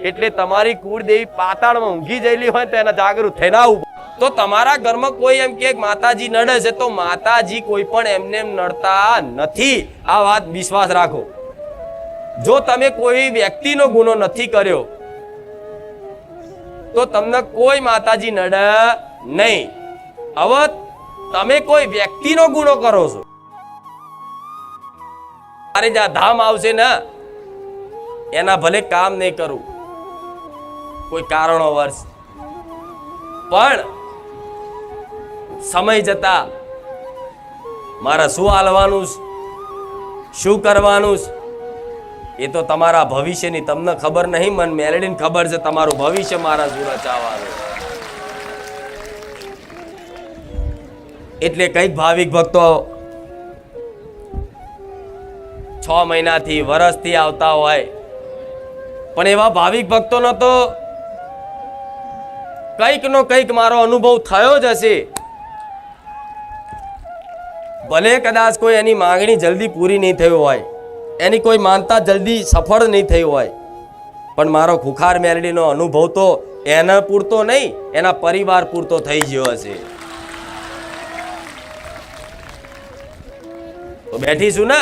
એટલે તમારી કુળદેવી પાતાળમાં ઊંઘી જયેલી હોય તો એના જાગૃત થઈને આવું. તો તમારા ઘરમાં કોઈ એમ કે માતાજી નડે છે, તો માતાજી કોઈ પણ એમને એમ નડતા નથી. આ વાત વિશ્વાસ રાખો. જો તમે કોઈ વ્યક્તિનો ગુનો નથી કર્યો તો તમને કોઈ માતાજી નડે નહીં. હવે તમે કોઈ વ્યક્તિનો ગુનો કરો છો, મારે જ્યાં ધામ આવશે ને એના ભલે કામ નહીં કરું કોઈ કારણોવર, પણ સમય જતા મારે શું હાલવાનું, શું કરવાનું એ તો તમારા ભવિષ્યની તમને ખબર નહીં, મને મેલડીને ખબર છે તમારું ભવિષ્ય મારા શું રચાવાનું. એટલે કઈક ભાવિક ભક્તો 6 મહિનાથી વર્ષથી આવતા હોય, પણ એવા ભાવિક ભક્તોનો તો કઈક નો કઈક મારો અનુભવ થયો જ હશે. ભલે કદાચ કોઈ એની માંગણી જલ્દી પૂરી નહીં થઈ હોય, એની કોઈ માનતા જલ્દી સફળ નહીં થઈ હોય, પણ મારો ખુખાર મેલડીનો અનુભવ તો એના પૂરતો નહીં, એના પરિવાર પૂરતો થઈ ગયો હશે. તો બેઠીશું ને,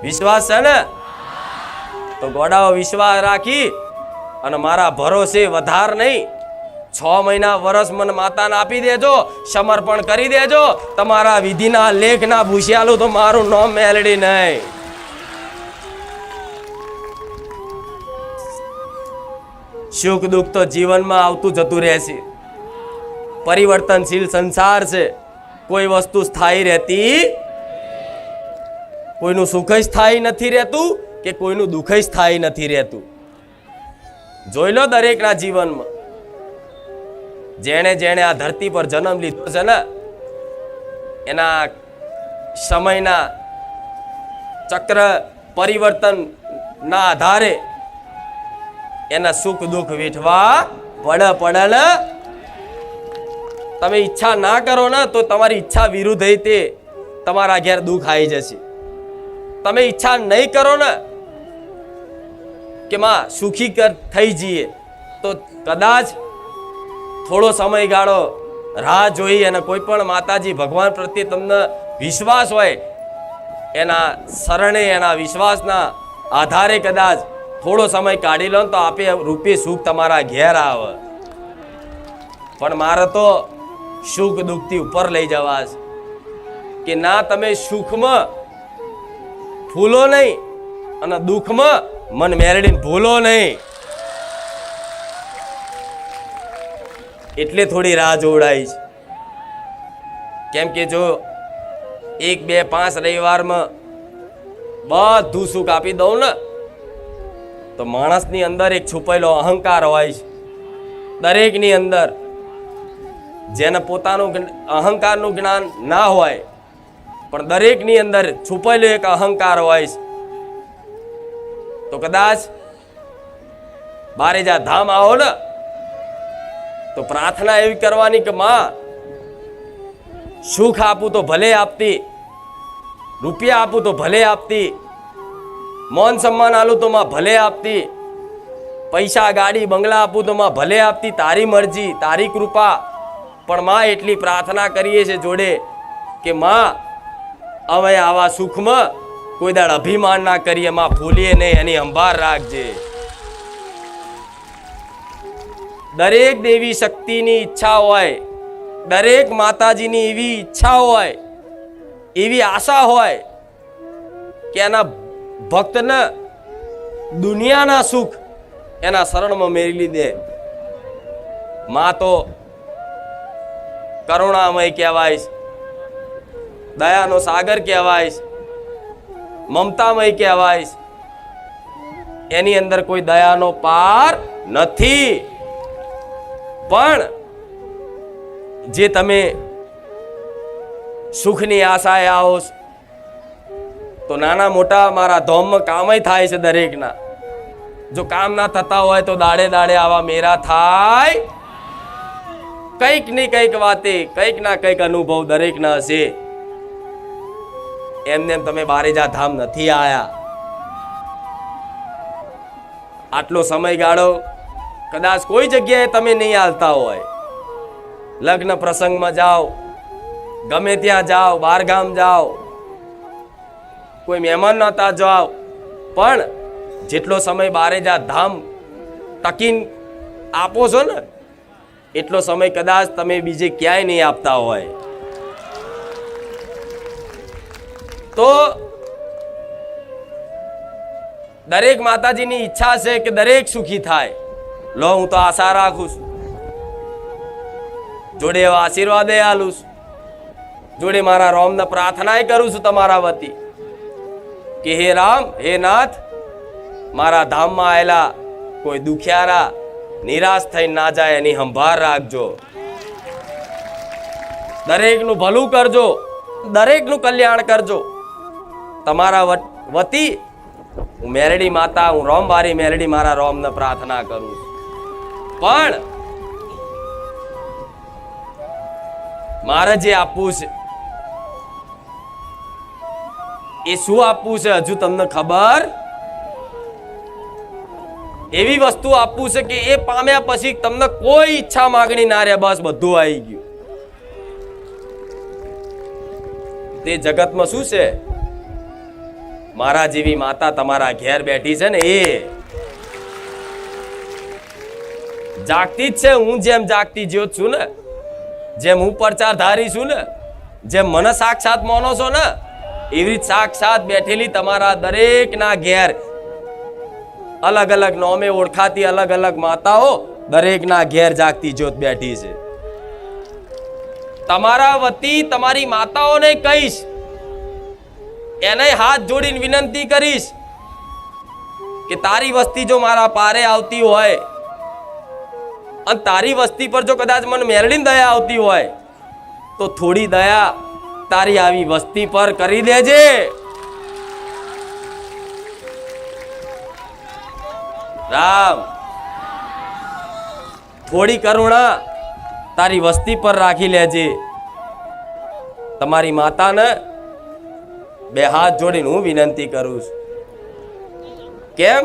વિશ્વાસ છે ને, તો ગોડાઓ વિશ્વાસ રાખી અને મારા ભરોસે વધાર નહીં 6 મહિના વર્ષ મને માતાને આપી દેજો, સમર્પણ કરી દેજો. તમારા વિધિના લેખના ભૂસ્યાલું તો મારું નામ મેલડી નહીં. સુખ દુઃખ તો જીવનમાં આવતું જતું રહેશે. પરિવર્તનશીલ સંસાર છે, કોઈ વસ્તુ સ્થાયી રહેતી, કોઈનું સુખ સ્થાયી નથી રહેતું કે કોઈનું દુઃખ સ્થાયી નથી રહેતું. જોઈ લો દરેકના જીવનમાં જેણે જેણે આ ધરતી પર જન્મ લીધો છે ને, એના સમયના ચક્ર પરિવર્તનના આધારે એના સુખ દુઃખ વેઠવા પડે ને. તમે ઈચ્છા ના કરો ને તો તમારી ઈચ્છા વિરુદ્ધ તે તમારા ઘેર દુઃખ આવી જશે. તમે ઈચ્છા નહીં કરો ને કે માં સુખી થઈ જઈએ, તો કદાચ થોડો સમયગાળો રાહ જોઈ અને કોઈ પણ માતાજી ભગવાન પ્રત્યે તમને વિશ્વાસ હોય, એના શરણે એના વિશ્વાસના આધારે કદાચ થોડો સમય કાઢી લો તો આપે રૂપે સુખ તમારા ઘેર આવે. પણ મારે તો સુખ દુઃખથી ઉપર લઈ જવા છે કે ના, તમે સુખમાં ફૂલો નહીં અને દુઃખમાં મન મેરડીને ભૂલો નહીં. એટલે થોડી રાહ જોડાઈ છે. કેમ કે જો 1, 2, 5 રવિવારમાં બધું સુખ આપી દઉં ને તો માણસની અંદર એક છુપાયેલો અહંકાર હોય છે. દરેકની અંદર જેને પોતાનું અહંકારનું જ્ઞાન ના હોય, પણ દરેકની અંદર છુપાયેલો એક અહંકાર હોય છે. તો કદાચ બારેજા ધામ આવો ને તો પ્રાર્થના એવી કરવાની કે માં સુખ આપું તો ભલે આપતી, રૂપિયા આપું તો ભલે આપતી, માન સન્માન આલું તો માં ભલે આપતી, પૈસા ગાડી બંગલા આપું તો માં ભલે આપતી, તારી મરજી તારી કૃપા. પણ માં એટલી પ્રાર્થના કરીએ છે જોડે કે માં હવે આવા સુખમાં કોઈ દાડ અભિમાન ના કરીએ, માં ભૂલીએ નહીં, એની સંભાળ રાખજે. દરેક દેવી શક્તિની ઈચ્છા હોય, દરેક માતાજીની એવી ઈચ્છા હોય, એવી આશા હોય કે એના ભક્તને દુનિયાના સુખ એના શરણમાં મેળવી દે. માં તો કરુણામય કહેવાય, દયાનો સાગર કહેવાય, મમતામય કહેવાય. એની અંદર કોઈ દયાનો પાર નથી. પણ જે તમે સુખની આશાએ આવો તો નાના મોટા મારા ધોમમાં કામય થાય છે દરેકના. જો કામ ના થતા હોય તો દાડે દાડે આવા મેરા થાય. કંઈક ની કંઈક વાતે, કંઈક ના કંઈક અનુભવ દરેકના હશે. એમને તમે બારેજા ધામ નથી આયા. આટલો સમયગાળો કદાચ કોઈ જગ્યાએ તમે નહીં આવતા હોય, લગ્ન પ્રસંગમાં જાઓ, ગમે ત્યાં જાઓ, બહાર ગામ જાઓ, કોઈ મહેમાન નતા જાઓ, પણ જેટલો સમય બારે જા ધામ ટકીન આપો છો ને એટલો સમય કદાચ તમે બીજે ક્યાંય નહીં આપતા હોય. તો દરેક માતાજીની ઈચ્છા છે કે દરેક સુખી થાય. લો, હું તો આશા રાખું છું, જોડે એવા આશીર્વાદ આલું છું, જોડે મારા રામને પ્રાર્થના કરું છું તમારા વતી કે હે રામ, હે નાથ, મારા ધામમાં આવેલા કોઈ દુખિયારા નિરાશ થઈ ના જાય એની સંભાળ રાખજો, દરેકનું ભલું કરજો, દરેકનું કલ્યાણ કરજો. તમારા વતી હું મેરડી માતા, હું રોમવારી મેરડી મારા રોમને પ્રાર્થના કરું છું. પણ મારે જે આપવું છે એ શું આપવું છે હજુ તમને ખબર? એવી વસ્તુ આપવું છે કે એ પામ્યા પછી તમને કોઈ ઈચ્છા માંગણી ના રહે, બસ બધું આવી ગયું. તે જગતમાં શું છે? મારા જેવી માતા તમારા ઘેર બેઠી છે ને, એ જાગતી જ છે. હું જેમ જાગતી જ્યોત છું ને, જેમ હું પ્રચારધારી છું ને, જેમ મને સાક્ષાત માનો છો ને, એવી જ સાક્ષાત બેઠેલી તમારા દરેકના ઘેર અલગ અલગ નામે ઓળખાતી અલગ અલગ માતાઓ દરેકના ઘેર જાગતી જ્યોત બેઠી છે. તમારા વતી તમારી માતાઓને કહીશ, એને હાથ જોડીને વિનંતી કરીશ કે તારી વસ્તી જો મારા પારે આવતી હોય અને તારી વસ્તી પર જો કદાચ મને મેરડીની દયા આવતી હોય તો થોડી દયા તારી આવી વસ્તી પર કરી દેજે. રામ, થોડી કરુણા તારી વસ્તી પર રાખી લેજે. તમારી માતાને બે હાથ જોડીને હું વિનંતી કરું છું. કેમ?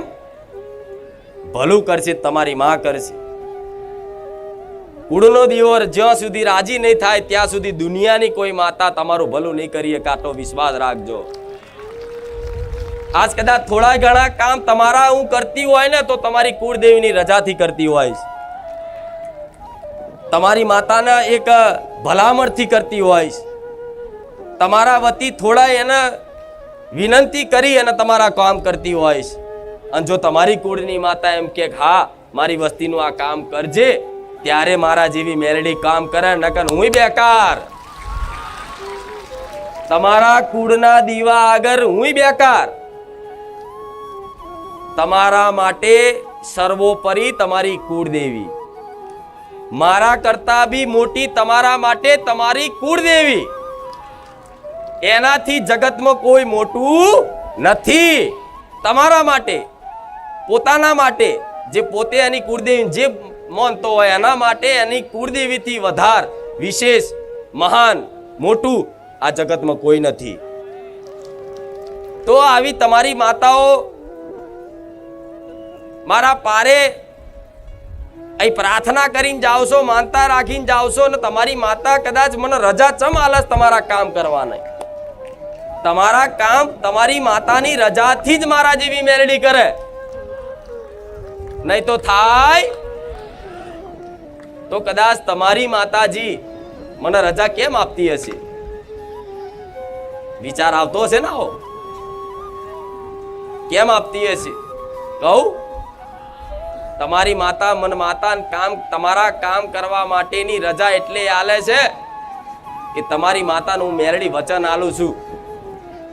ભલું કરશે તમારી માં કરશે. કુળનો દીવો જ્યાં સુધી રાજી નહીં થાય ત્યાં સુધી દુનિયાની કોઈ માતા તમારું ભલું નહીં કરી કાતો વિશ્વાસ રાખજો. આજ કદાચ થોડા ઘણા કામ તમારા હું કરતી હોય ને તો તમારી કુળદેવીની રજાથી કરતી હોય, તમારી માતાને એક ભલામણથી કરતી હોય, તમારા વતી થોડા એને વિનંતી કરી અને તમારા કામ કરતી હોય. અને જો તમારી કુળની માતા એમ કે હા મારી વસ્તીનું આ કામ કરજે, ત્યારે મારા જેવી મેલડી કામ કરે, નકર હું બેકાર. તમારા કુળના દીવા આગળ હું બેકાર. તમારા માટે સર્વોપરી તમારી કુળદેવી, મારા કરતા બી મોટી તમારા માટે તમારી કુળદેવી. એનાથી જગતમાં કોઈ મોટું નથી. તમારા માટે, પોતાના માટે, જે પોતે એની કુળદેવી જે માનતો હોય એના માટે એની કુળદેવીથી વધાર વિશેષ મહાન મોટું આ જગતમાં કોઈ નથી. તો આવી તમારી માતાઓ મારા પારે અહીં પ્રાર્થના કરીને જાઓ છો, માનતા રાખીને જાઓ છો, અને તમારી માતા કદાચ મને રજા ચમ આલસ તમારા કામ કરવાના. તમારા કામ તમારી માતાની રજાથી જ મારા જેવી મેલડી કરે, નહીં તો થાય. તો કદાચ તમારી માતાજી મને રજા કેમ આપતી હશે? વિચાર આવતો હશે ને? કેમ આપતી હશે? કહું, તમારી માતા મન માતા કામ તમારા કામ કરવા માટેની રજા એટલે આલે છે કે તમારી માતાનું મેરડી વચન આલું છું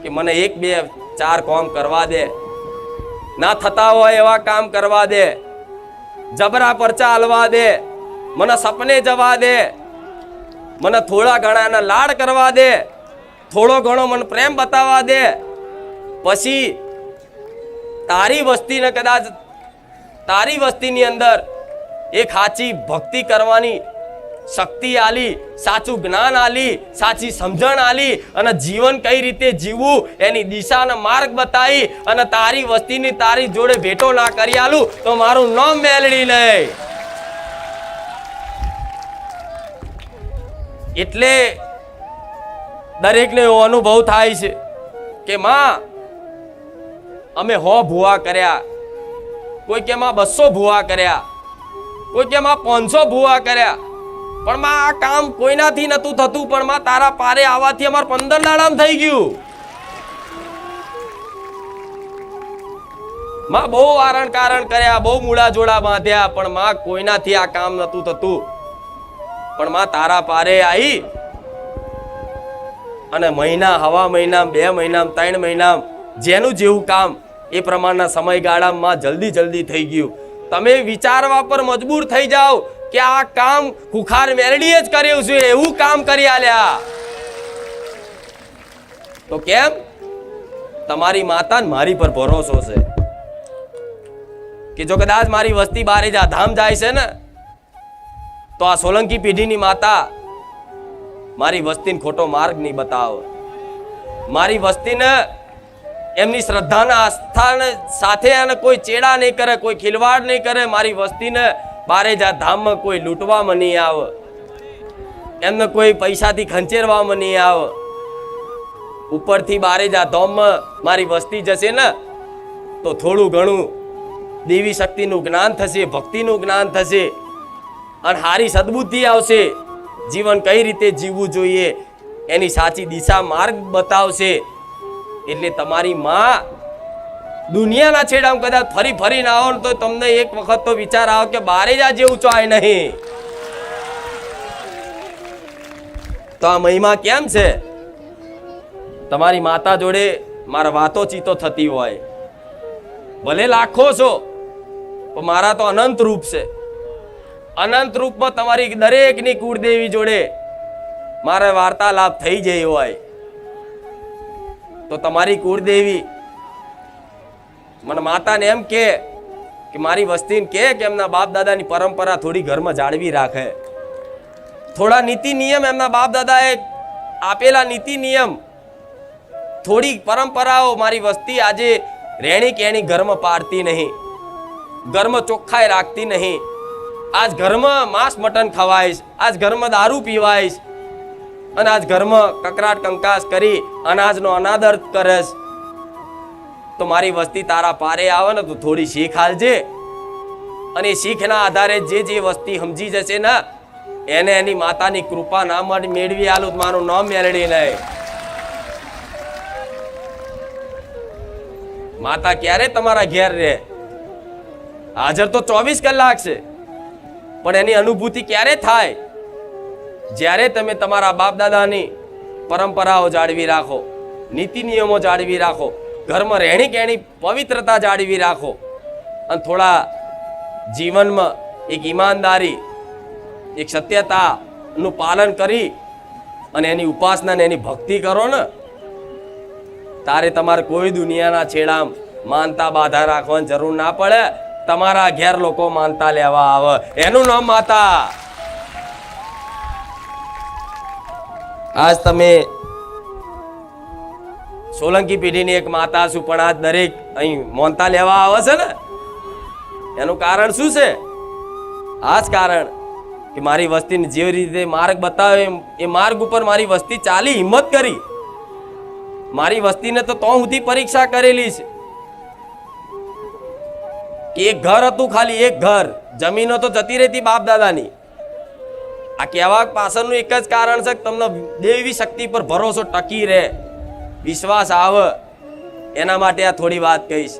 કે મને 1 2 4 કામ કરવા દે, ના થતા હોય એવા કામ કરવા દે, જબરા પરચા હાલવા દે, મને સપને જવા દે, મને થોડા ઘણા લાડ કરવા દે, થોડો ઘણો મને પ્રેમ બતાવવા દે. પછી તારી વસ્તીને કદાચ તારી વસ્તીની અંદર એક સાચી ભક્તિ કરવાની શક્તિ આલી, સાચું જ્ઞાન આલી, સાચી સમજણ આલી અને જીવન કઈ રીતે જીવવું એની દિશા અને માર્ગ બતાવી અને તારી વસ્તીની તારી જોડે ભેટો ના કરી આલું તો મારું નામ મેલડી નહીં. એટલે દરેકને એવો અનુભવ થાય છે કે માં અમે 100 ભૂવા કર્યા, કોઈ કે માં 200 ભૂવા કર્યા, કોઈ કે માં 500 ભૂવા કર્યા, પણ માં આ કામ કોઈનાથી નતું થતું, પણ માં તારા પારે આવવાથી અમાર 15 દાડામાં થઈ ગયું. માં બહુ વારણ કારણ કર્યા, બહુ મૂળા જોડા બાંધ્યા, પણ માં કોઈનાથી આ કામ નતું થતું, પણ માં તારા પારે આવી અને મહિના, હવા મહિના, 2 મહિના, 3 મહિના જેનું જેવું કામ એ પ્રમાણના સમયગાળામાં જલ્દી થઈ ગયું. તમે વિચારવા પર મજબૂર થઈ જાઓ કે આ કામ ખુખાર મેરડીએ જ કર્યું છે, એવું કામ કરી આલ્યા. તો કેમ? તમારી માતા ને મારી પર ભરોસો છે કે જો કદાચ મારી વસ્તી બારે જા ધામ જાય છે ને તો આ સોલંકી પેઢીની માતા મારી વસ્તીને ખોટો માર્ગ નહીં બતાવે. મારી વસ્તીને એમની શ્રદ્ધાના આસ્થાને સાથે અને કોઈ ચેડા નહીં કરે, કોઈ ખિલવાડ નહીં કરે. મારી વસ્તીને બારે જા ધામમાં કોઈ લૂંટવામાં નહીં આવે, એમને કોઈ પૈસાથી ખંચેરવામાં નહીં આવે. ઉપરથી બારે જા ધામમાં મારી વસ્તી જશે ને તો થોડું ઘણું દેવી શક્તિનું જ્ઞાન થશે, ભક્તિનું જ્ઞાન થશે અને સારી સદબુદ્ધિ આવશે. જીવન કઈ રીતે જીવવું જોઈએ એની સાચી દિશા માર્ગ બતાવશે. એટલે તમારી માં દુનિયાના છેડામાં કદાચ ફરી ના આવો તો તમને એક વખત તો વિચાર આવે કે બારે જા જેવું ચાય નહીં. તો આ મહિમા કેમ છે? તમારી માતા જોડે મારા વાતો ચીતો થતી હોય, ભલે લાખો છો પણ મારા તો અનંત રૂપ છે. અનંત રૂપમાં તમારી દરેકની કુળદેવી જોડે મારે વાર્તાલાપ થઈ જાય હોય તો તમારી કુળદેવી મને માતાને એમ કે મારી વસ્તીને કે એમના બાપ દાદાની પરંપરા થોડી ઘરમાં જાળવી રાખે. થોડા નીતિ નિયમ એમના બાપ દાદાએ આપેલા નીતિ નિયમ, થોડી પરંપરાઓ મારી વસ્તી આજે રેણી કેણી ઘરમાં પાડતી નહીં, ઘરમાં ચોખ્ખાઈ રાખતી નહીં. આજ ઘરમાં માંસ મટન ખવાઈશ, આજ ઘરમાં દારૂ પીવાઈશ અને આજ ઘરમાં કકરાટ કંકાસ કરી અનાજનો અનાદર કરેશ. તો મારી વસ્તી તારા પારે આવે ને તો થોડી શીખ હાલજે અને શીખના આધારે જે વસ્તી સમજી જશે ને એને એની માતાની કૃપા ના મેળવી આલું મારું નામ મેળવી નહીં. માતા ક્યારે તમારા ઘેર રહે? હાજર તો 24 કલાક છે, પણ એની અનુભૂતિ ક્યારે થાય? જ્યારે તમે તમારા બાપ દાદાની પરંપરાઓ જાળવી રાખો, નીતિ નિયમો જાળવી રાખો, ઘરમાં રહેણી કેણી પવિત્રતા જાળવી રાખો અને થોડા જીવનમાં એક ઈમાનદારી, એક સત્યતાનું પાલન કરી અને એની ઉપાસના ને એની ભક્તિ કરો ને તારે તમારે કોઈ દુનિયાના છેડામ માનતા બાધા રાખવાની જરૂર ના પડે. તમારા ઘેર લોકો માનતા લેવા આવે, એનું નામ માતા. આજ તમે સોલંકી પેઢીની એક માતા છું, પણ આજ દરેક અહીં માનતા લેવા આવે છે ને એનું કારણ શું છે? આ જ કારણ કે મારી વસ્તીને જે રીતે માર્ગ બતાવે એ માર્ગ ઉપર મારી વસ્તી ચાલી, હિંમત કરી. મારી વસ્તીને તો સુધી પરીક્ષા કરેલી છે કે એક ઘર હતું, ખાલી એક ઘર, જમીનો તો જતી રહેતી બાપ દાદાની. આ કહેવા પાછળનું એક જ કારણ છે કે તમને દેવી શક્તિ પર ભરોસો ટકી રહે, વિશ્વાસ આવે, એના માટે આ થોડી વાત કહીશ.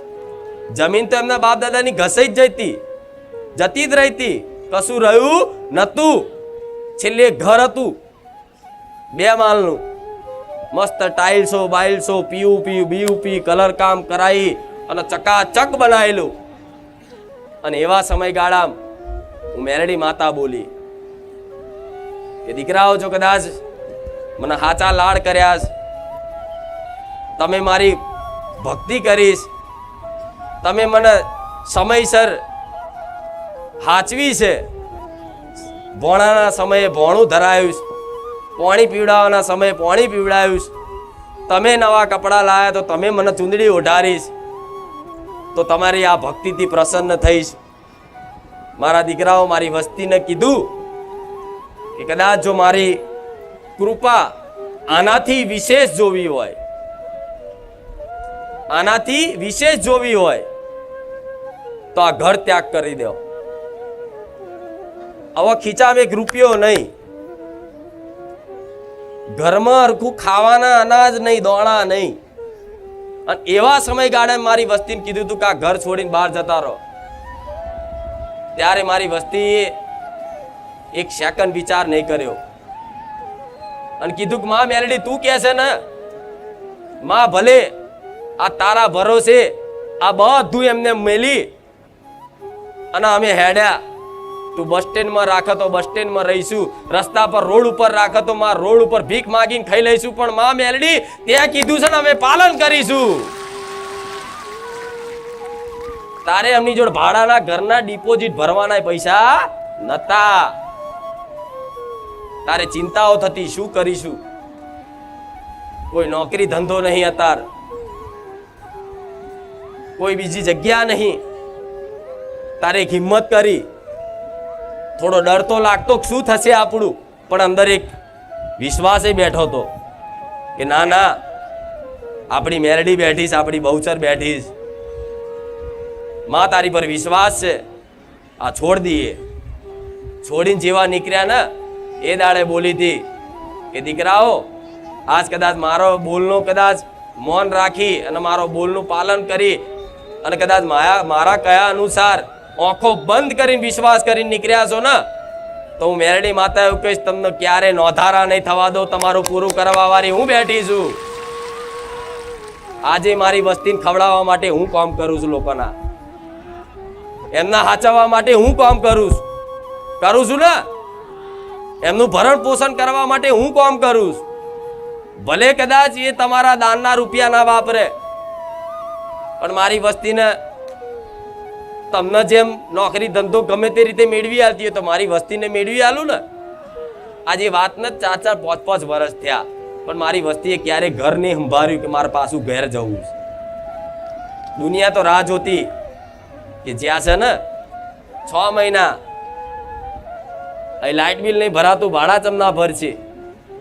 જમીન તો એમના બાપ દાદાની ઘસાઈ જ જતી જ રહેતી, કશું રહ્યું નતું. છેલ્લે ઘર હતું 2 માળનું, મસ્ત ટાઇલ્સો બાઇલ્સો, પીયુપી કલર કામ કરાવી અને ચકાચક બનાવેલું. અને એવા સમયગાળામાં હું મેરડી માતા બોલી કે દીકરાઓ, જો કદાચ મને હાચા લાડ કર્યા, તમે મારી ભક્તિ કરીશ, તમે મને સમયસર હાચવી છે, ભોણાના સમયે ભોણું ધરાયું, પાણી પીવડાવવાના સમયે પાણી પીવડાવ્યું, તમે નવા કપડાં લાવ્યા તો તમે મને ચૂંદડી ઓઢારીશ, તો તમારી આ ભક્તિથી પ્રસન્ન થઈશ. મારા દીકરાઓ, મારી વસ્તીને કીધું કે કદાચ જો મારી કૃપા આનાથી વિશેષ જોવી હોય, આનાથી વિશેષ જોવી હોય તો આ ઘર ત્યાગ કરી દો. હવે ખીચામાં એક રૂપિયો નહીં, ઘરમાં હરખું ખાવાના અનાજ નહીં, દોણા નહીં. અને એવા સમયગાળે મારી વસ્તીને કીધું હતું કે આ ઘર છોડીને બહાર જતા રહો. ત્યારે મારી વસ્તીએ એક સેકન્ડ વિચાર નહીં કર્યો અને કીધું કે માં મેલડી, તું કે છે ને માં, ભલે આ તારા ભરોસે આ બધું એમને મેલી અને અમે હેડ્યા. તું બસ સ્ટેન્ડમાં રાખે તો બસ સ્ટેન્ડમાં રહીશું, રસ્તા પર રોડ ઉપર રાખે તો માં રોડ ઉપર ભીખ માગીને ખાઈ લઈશું, પણ માં મેલડી ત્યાં કીધું છે ને અમે પાલન કરીશું. તારે એમની જોડે ભાડાના ઘરના ડિપોઝિટ ભરવાના પૈસા નતા. તારે ચિંતાઓ થતી, શું કરીશું, કોઈ નોકરી ધંધો નહીં, અત્યારે કોઈ બીજી જગ્યા નહીં. તારે એક હિંમત કરી, થોડો ડર તો લાગતો શું થશે આપણું, પણ અંદર એક વિશ્વાસે બેઠો હતો કે ના ના, આપણી મેરડી બેઠીશ, આપણી બહુચર બેઠીશ, માં તારી પર વિશ્વાસ છે, આ છોડ દઈએ. છોડીને જેવા નીકળ્યા ને એ દાડે બોલી હતી કે દીકરાઓ, આજ કદાચ મારો બોલનો કદાચ મૌન રાખી અને મારો બોલનું પાલન કરી અને કદાચ મારા કયા અનુસાર આંખો બંધ કરીને વિશ્વાસ કરીને નીકળ્યા છો ને, તો હું મેરડી માતા એવું કહીશ, તમને ક્યારે નોધારા નહીં થવા દો, તમારું પૂરું કરવા વાળી હું બેઠી છું. આજે મારી વસ્તીને ખવડાવવા માટે હું કામ કરું છું, લોકોના એમના હાચવવા માટે હું કામ કરું છું ને, એમનું ભરણ પોષણ કરવા માટે હું કામ કરું છું. ભલે કદાચ એ તમારા દાનના રૂપિયા ના વાપરે, પણ મારી વસ્તીને તમને જેમ નોકરી ધંધો ગમે તે રીતે મેળવી આવતી હોય તો મારી વસ્તીને મેળવી આલું ને. આજે વાતને 4-4, 5-5 વર્ષ થયા, પણ મારી વસ્તીએ ક્યારે ઘર નહીં સંભાળ્યું કે મારે પાછું ઘેર જવું છે. દુનિયા તો રાહ જોતી કે જ્યાં છે ને 6 મહિના અહીં લાઇટ બિલ નહીં ભરાતું, ભાડા ચમના ભરશે.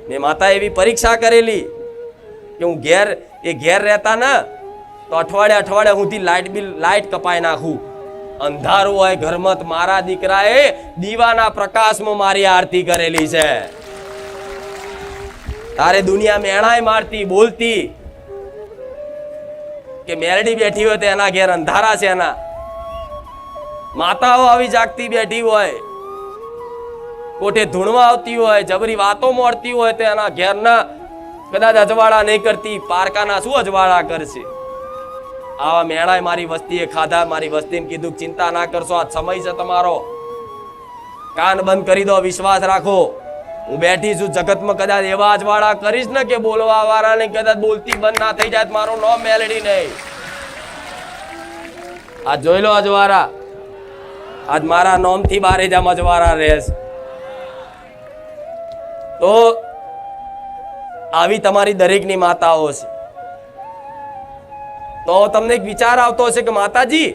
મેં માતા એવી પરીક્ષા કરેલી કે હું ઘેર રહેતા ને તો અઠવાડિયા સુધી લાઇટ કપાઈ નાખું. અંધારું હોય ઘરમાં, મારા દીકરાએ દીવાના પ્રકાશમાં મારી આરતી કરેલી છે. તારે દુનિયા મેણાય મારતી, બોલતી કે મેરડી બેઠી હોય તો એના ઘેર અંધારા છે, એના માતાઓ આવી જાગતી બેઠી હોય, કોઠે ધૂણવા આવતી હોય, જબરી વાતો મોડતી હોય તો એના ઘેરના કદાચ અજવાળા નહીં કરતી, પારકાના શું અજવાળા કરશે. આવા મેળાએ મારી વસ્તીએ ખાધા. મારી વસ્તીને કીધું ચિંતા ના કરશો, આ સમય છે તમારો, કાન બંધ કરી દો, વિશ્વાસ રાખો, હું બેઠી છું. જગતમાં કદાચ એવા અજવાળા કરીશ ને કે બોલવા વાળાને કદાચ બોલતી બંધ ના થઈ જાય, મારું નામ મેલડી નહીં. આ જોઈ લો અજવાળા, આજ મારા નામથી બારે જામ અજવાળા રહેશે. તો આવી તમારી દરેકની માતાઓ છે. તો તમને એક વિચાર આવતો હશે કે માતાજી,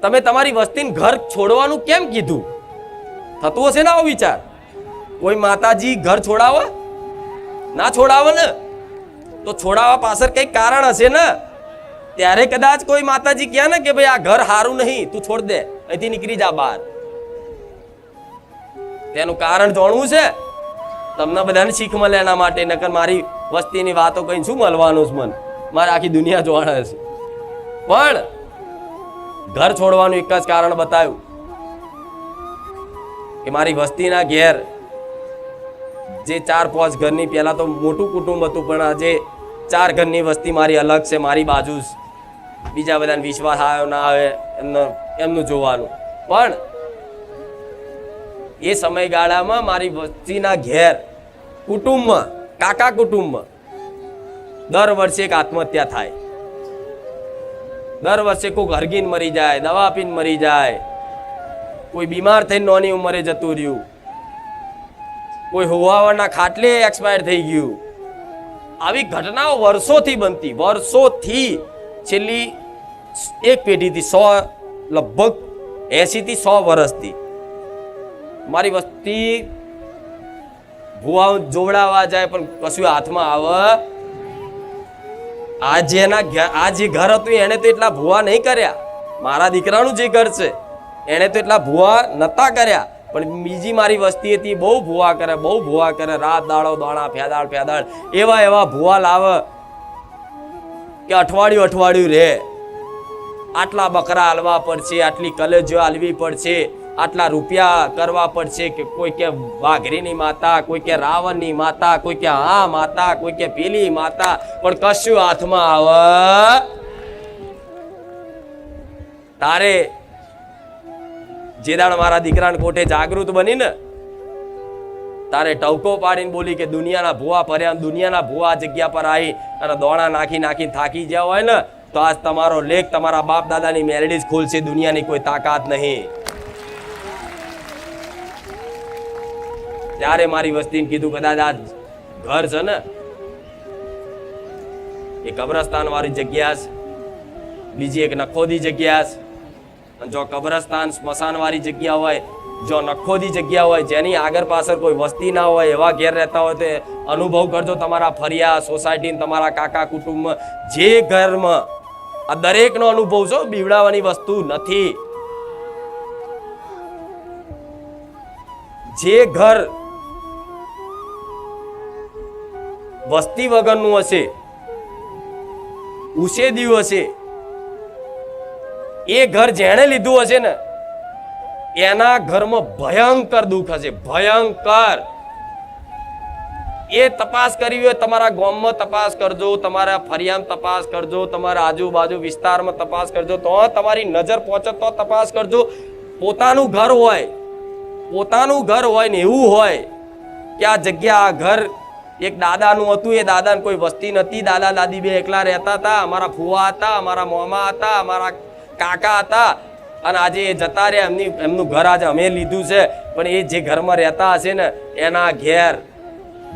તમે તમારી વસ્તીને ઘર છોડવાનું કેમ કીધું? થતું હશે ને આવો વિચાર. કોઈ માતાજી ઘર છોડાવે ના છોડાવે ને, તો છોડાવવા પાછળ કઈક કારણ હશે ને. ત્યારે કદાચ કોઈ માતાજી કહે ને કે ભાઈ આ ઘર સારું નહીં, તું છોડ દે, અહીંથી નીકળી જા બહાર. તેનું કારણ જાણવું છે તમને બધાને શીખ મળે એના માટે. નકર મારી વસ્તીની વાતો કઈ શું મળવાનું છે, મન મારે આખી દુનિયા જોવાના છે. પણ ઘર છોડવાનું એક જ કારણ બતાવ્યું કે મારી વસ્તીના ઘેર જે 4-5 ઘરની, પહેલા તો મોટું કુટુંબ હતું, પણ આજે 4 ઘરની વસ્તી મારી અલગ છે, મારી બાજુ. બીજા બધાને વિશ્વાસ આવ્યો ના આવે એમનું જોવાનું. પણ એ સમયગાળામાં મારી વસ્તીના ઘેર કુટુંબમાં, કાકા કુટુંબમાં દર વર્ષે એક આત્મહત્યા થાય. દર વર્ષે કોઈક હરગીન મરી જાય, દવા પીને મરી જાય. કોઈ બીમાર થઈને નાની ઉંમરે જતું રહ્યું, કોઈ હોવાવાના ખાટલે એક્સપાયર થઈ ગયું. આવી ઘટનાઓ વર્ષોથી બનતી, વર્ષોથી છેલ્લી એક પેઢીથી 100 લગભગ 80 થી 100 વર્ષથી મારી વસ્તી ભુવા જોવડાવવા જાય પણ કશું હાથમાં આવે. આ જે ઘર હતું એને તો એટલા ભુવા નહીં કર્યા. મારા દીકરાનું જે ઘર છે એને તો એટલા ભુવા નતા કર્યા, પણ બીજી મારી વસ્તી હતી બહુ ભુવા કરે, બહુ ભુવા કરે. રાત દાડો દાણા ફેદાડ એવા ભુવા લાવે કે અઠવાડિયું રે. આટલા બકરા હાલવા પડશે, આટલી કલેજો હાલવી પડશે, આટલા રૂપિયા કરવા પડશે. કે કોઈ કે વાઘરીની માતા, કોઈ કે રાવણની માતા, કોઈ કે આ માતા, કોઈ કે પેલી માતા, પણ કશું હાથમાં આવે. તારે જે દાડ મારા દીકરાને કોઠે જાગૃત બની ને તારે ટવકો પાડીને બોલી કે દુનિયાના ભુવા ફર્યા, દુનિયાના ભુવા જગ્યા પર આવી અને દોણા નાખી થાકી ગયા હોય ને તો આજ તમારો લેખ તમારા બાપ દાદાની મેલડી જ ખોલશે. દુનિયાની કોઈ તાકાત નહીં. ત્યારે મારી વસ્તીને કીધું કદાચ આ ઘર છે ને એ કબ્રસ્તાન વાળી જગ્યા છે, બીજી એક નખોદી જગ્યા છે. અને જો કબ્રસ્તાન સ્મશાન વાળી જગ્યા હોય, જો નખોદી જગ્યા હોય, જેની આગળ પાછળ કોઈ વસ્તી ના હોય, એવા ઘેર રહેતા હોય તો અનુભવ કરજો તમારા ફરિયા સોસાયટી, તમારા કાકા કુટુંબમાં જે ઘરમાં આ દરેકનો અનુભવ છો. બીવડાવવાની વસ્તુ નથી. જે ઘર વસ્તી વગરનું હશે, ઉછેદ્યું હશે, એ ઘર જેણે લીધું હશે ને એના ઘરમાં ભયંકર દુઃખ હશે, ભયંકર. એ તપાસ કરવી હોય તમારા ગામમાં તપાસ કરજો, તમારા ફરિયામાં તપાસ કરજો, તમારા આજુબાજુ વિસ્તારમાં તપાસ કરજો, તો તમારી નજર પહોંચે તો તપાસ કરજો. પોતાનું ઘર હોય ને એવું હોય કે આ જગ્યા, આ ઘર એક દાદાનું હતું, એ દાદાને કોઈ વસ્તી નથી, દાદા દાદી બે એકલા રહેતા હતા, અમારા ફુવા હતા, અમારા મોમા હતા, અમારા કાકા હતા, અને આજે એ જતા રહ્યા. એમનું ઘર આજે અમે લીધું છે, પણ એ જે ઘરમાં રહેતા હશે ને એના ઘેર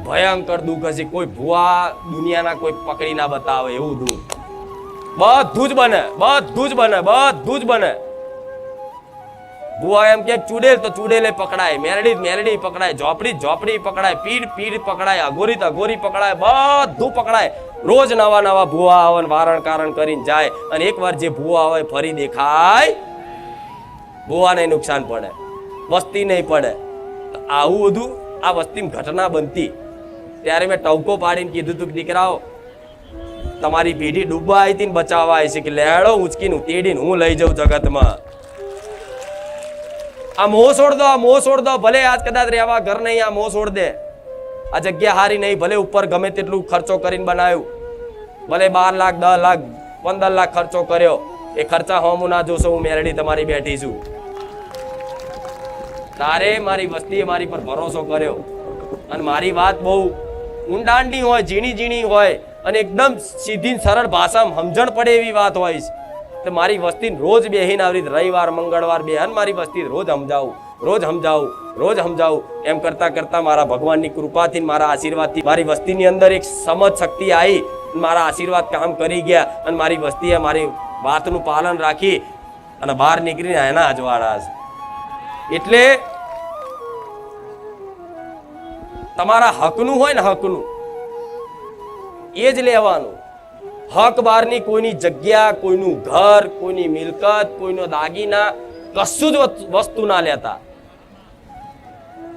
ભયંકર દુઃખ હશે. કોઈ ભુવા દુનિયાના કોઈ પકડી ના બતાવે એવું દુઃખ. બધું જ બને. ભુવા એમ કે ચુડેલ તો ચુડેલે પકડાય, મેલડી પકડાય, ઝોપડી પકડાય, પીડ પકડાય, અઘોરી પકડાય, બધું પકડાય. રોજ નવા ભુવા આવે, વારણ કારણ કરીને જાય, અને એકવાર જે ભુવા હોય ફરી દેખાય, ભુવાને નુકસાન પડે, વસ્તી નહીં પડે. આવું બધું આ વસ્તીમાં ઘટના બનતી. ત્યારે મેં ટવકો પાડીને કીધું તું કે દીકરાઓ, તમારી પેઢી ડૂબવા આવી હતી ને બચાવવા આવી છે, કે લેડો ઉચકીને તેડીને હું લઈ જાઉં જગતમાં. આ મોહ છોડ દો. ભલે આજ કદાચ રહેવા ઘર નહીં, આ મોહ છોડ દે. આ જગ્યા હારી નહીં, ભલે ઉપર ગમે તેટલું ખર્ચો કરીને બનાવ્યું, ભલે 12 લાખ 10 લાખ 15 લાખ ખર્ચો કર્યો, એ ખર્ચા હોમું ના જોશો. હું મેરડી તમારી બેઠી છું. તારે મારી વસ્તીએ મારી પર ભરોસો કર્યો, અને મારી વાત બહુ ઊંડાણની હોય, ઝીણી હોય, અને એકદમ સીધી સરળ ભાષામાં સમજણ પડે એવી વાત હોય છે. તો મારી વસ્તીને રોજ બેહીને આવી રવિવાર મંગળવાર બેહન મારી વસ્તી રોજ સમજાવું. એમ કરતા મારા ભગવાનની કૃપાથી, મારા આશીર્વાદથી મારી વસ્તીની અંદર એક સમજ શક્તિ આવી, મારા આશીર્વાદ કામ કરી ગયા, અને મારી વસ્તીએ મારી વાતનું પાલન રાખી અને બહાર નીકળીને એના અજવાળા છે. એટલે તમારા હકનું હોય ને, હકનું એ જ લેવાનું. હક બહારની કોઈની જગ્યા, કોઈનું ઘર, કોઈની મિલકત, કોઈનો દાગીના, કશું જ વસ્તુ ના લેતા,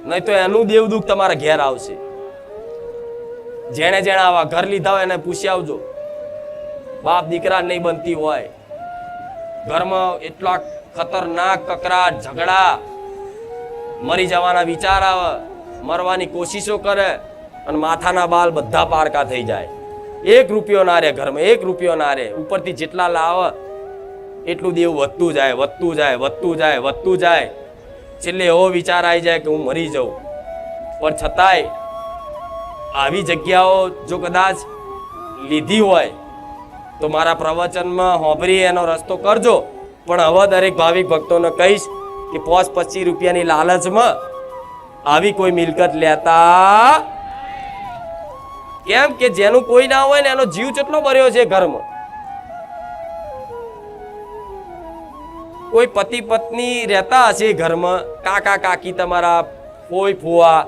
નહીં તો એનું દેવ દુઃખ તમારા ઘેર આવશે. જેણે આવા ઘર લીધા હોય એને પૂછી આવજો. બાપ દીકરા નહીં બનતી હોય, ઘરમાં એટલા ખતરનાક કકરાટ, ઝઘડા, મરી જવાના વિચાર આવે, મરવાની કોશિશો કરે, અને માથાના બાલ બધા પારકા થઈ જાય. 1 રૂપિયો ના રહે ઘરમાં, 1 રૂપિયો ના રહે. ઉપરથી જેટલા લાવે એટલું દેવ વધતું જાય. છેલ્લે એવો વિચાર આવી જાય કે હું મરી જાઉં. પણ છતાંય આવી જગ્યાઓ જો કદાચ લીધી હોય તો મારા પ્રવચનમાં હોંભરી એનો રસ્તો કરજો. પણ હવે દરેક ભાવિક ભક્તોને કહીશ કે 5-25 રૂપિયાની લાલચમાં આવી કોઈ મિલકત લેતા, કેમ કે જેનું કોઈ ના હોય ને એનો જીવ કેટલો ભર્યો છે ઘરમાં. કોઈ પતિ પત્ની રહેતા હશે ઘરમાં, કાકા કાકી તમારા કોઈ ફુવા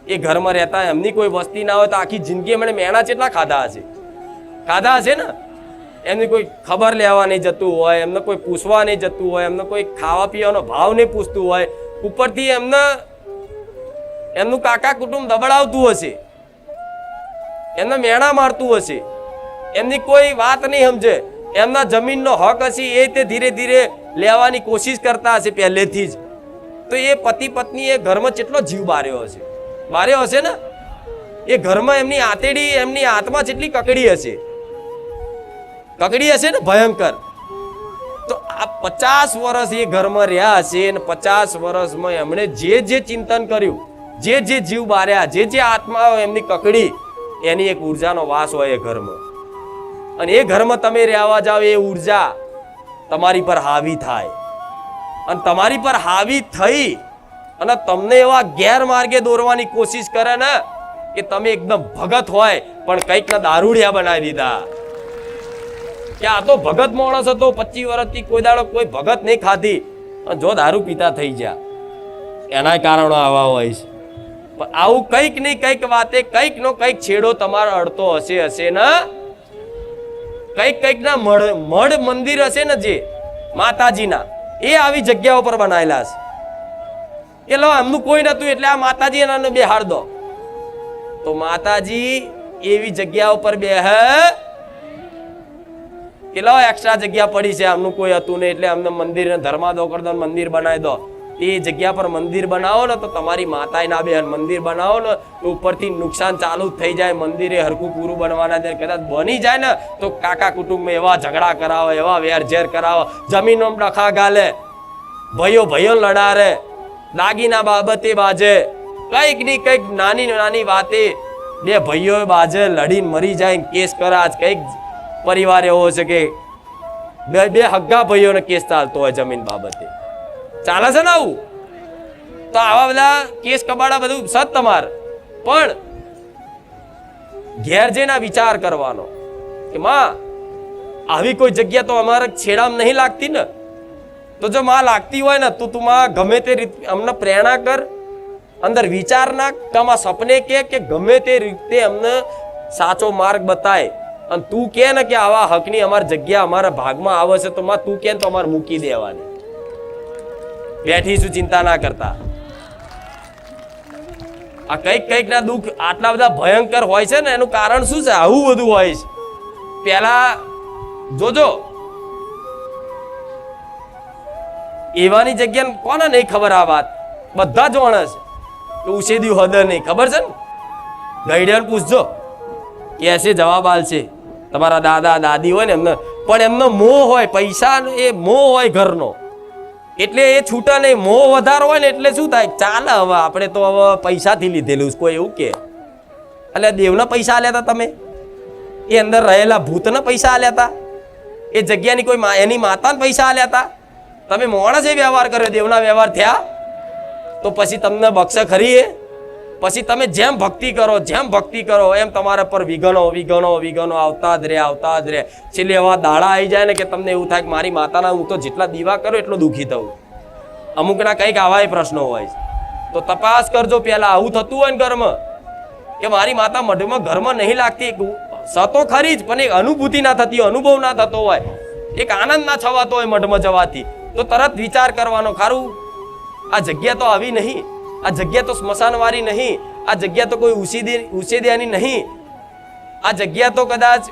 એ ઘરમાં રહેતા, એમની કોઈ વસ્તી ના હોય તો આખી જિંદગી એમણે મેણા કેટલા ખાધા હશે ને. એમની કોઈ ખબર લેવા નહીં જતું હોય, એમને કોઈ પૂછવા નહીં જતું હોય, એમને કોઈ ખાવા પીવાનો ભાવ નહીં પૂછતું હોય, ઉપરથી એમનું કાકા કુટુંબ દબડાવતું હશે, એમને મેણા મારતું હશે, એમની કોઈ વાત નહીં સમજે, એમના જમીનનો હક હશે એ તે ધીરે ધીરે લેવાની કોશિશ કરતા હશે પહેલેથી જ. તો એ પતિ પત્ની એ ઘરમાં કેટલો જીવ બાર્યો હશે ને. એ ઘરમાં એમની આતેડી, એમની આત્મા જેટલી કકડી હશે ને ભયંકર. તો આ 50 વર્ષ એ ઘરમાં રહ્યા હશે અને 50 વર્ષમાં એમણે જે ચિંતન કર્યું, જે જીવ બાર્યા, જે આત્મા એમની કકડી, એની એક ઉર્જાનો વાસ હોય એ ઘરમાં. અને એ ઘરમાં તમે રહેવા જાઓ, એ ઉર્જા તમારી પર હાવી થાય અને તમારી પર હાવી થઈ અને તમને એવા ગેરમાર્ગે દોરવાની કોશિશ કરે ને કે તમે એકદમ ભગત હોય પણ કંઈક ના દારૂડિયા બનાવી દીધા. કે આ તો ભગત માણસ હતો, 25 વર્ષથી કોઈ દાડો કોઈ ભગત નહીં ખાધી અને જો દારૂ પીતા થઈ ગયા. એના કારણો આવા હોય છે. પણ આવું કંઈક નહીં કંઈક વાતે કંઈક નો કંઈક છેડો તમારો અડતો હશે ને. કંઈક ના મઢ મંદિર હશે ને જે માતાજીના, એ આવી જગ્યાઓ પર બનાવેલા છે. એ લો એમનું કોઈ નતું એટલે આ માતાજી એના બેહાડ દો. તો માતાજી એવી જગ્યા ઉપર બેહે કે લો એક્સ્ટ્રા જગ્યા પડી છે, આમનું કોઈ હતું નહીં એટલે અમને મંદિર ધર્માદો કરી દો, મંદિર બનાવી દો. એ જગ્યા પર મંદિર બનાવો ને તો તમારી માતા ના બેન મંદિર બનાવો ને તો ઉપરથી નુકસાન ચાલુ થઈ જાય. મંદિરે હરખું પૂરું બનવાના દે, કદાચ બની જાય ને તો કાકા કુટુંબમાં એવા ઝઘડા કરાવો, એવા વેરઝેર કરાવો, જમીનો ડખા ગાલે, ભાઈઓ લડારે, દાગીના બાબતે બાજે, કંઈક ની કંઈક નાની વાતે બે ભાઈઓ બાજે, લડીને મરી જાય, કેસ કરાજ. કંઈક પરિવાર એવો છે કે બે હગ્ગા ભાઈઓને કેસ ચાલતો હોય જમીન બાબતે, ચાલે છે ને આવું. તો આવા બધા કેસ કબાડા બધું સત તમાર, પણ ઘેર જઈને વિચાર કરવાનો કે માં આવી કોઈ જગ્યા તો અમારા છેડામાં નહીં લાગતી ને. તો જો માં લાગતી હોય ને તો તું માં ગમે તે રીતે અમને પ્રેરણા કર, અંદર વિચાર નાખ, તમારા સપને કે ગમે તે રીતે અમને સાચો માર્ગ બતાય. અને તું કે ને કે આવા હકની અમારી જગ્યા અમારા ભાગમાં આવે છે તો માં તું કે તો અમારે મૂકી દેવાની. બેઠીશું, ચિંતા ના કરતા. આ કંઈક ના દુઃખ આટલા બધા ભયંકર હોય છે ને એનું કારણ શું છે? આવું બધું હોય છે. પેલા જોજો એવાની જગ્યા કોને નહીં ખબર? આ વાત બધા જ જાણે છે કે ઉછેદ્યું હદ નહીં ખબર છે ને. ગઈડિયાને પૂછજો, કેસે જવાબ આલશે. તમારા દાદા દાદી હોય ને એમને, પણ એમનો મોહ હોય, પૈસા એ મોહ હોય ઘરનો, એટલે એ છૂટા નહીં. મોહ વધારો હોય ને એટલે શું થાય? ચાલે હવે આપણે તો હવે પૈસાથી લીધેલું. કોઈ એવું કે એટલે દેવના પૈસા આલ્યા હતા તમે? એ અંદર રહેલા ભૂતના પૈસા આલ્યા હતા? એ જગ્યાની કોઈ એની માતાને પૈસા આલ્યા હતા? તમે માણસે વ્યવહાર કર્યો, દેવના વ્યવહાર થયા તો પછી તમને બક્ષે ખરી? એ પછી તમે જેમ ભક્તિ કરો એમ તમારા પર વિઘ્નો આવતા જ રહે. છેલ્લે એવા દાડા આવી જાય ને કે તમને એવું થાય કે મારી માતાના હું તો જેટલા દીવા કરું એટલો દુઃખી થવું. અમુકના કંઈક આવા પ્રશ્નો હોય તો તપાસ કરજો પહેલા. આવું થતું હોય ને ઘરમાં કે મારી માતા મઢમાં ઘરમાં નહીં લાગતી, સતો ખરી જ પણ એક અનુભૂતિ ના થતી, અનુભવ ના થતો હોય, એક આનંદ ના છવાતો હોય મઢમાં જવાથી, તો તરત વિચાર કરવાનો, ખારું આ જગ્યા તો આવી નહીં, આ જગ્યા તો સ્મશાનવાળી નહીં, આ જગ્યા તો કોઈ ઉછેદ્યાની નહીં, આ જગ્યા તો કદાચ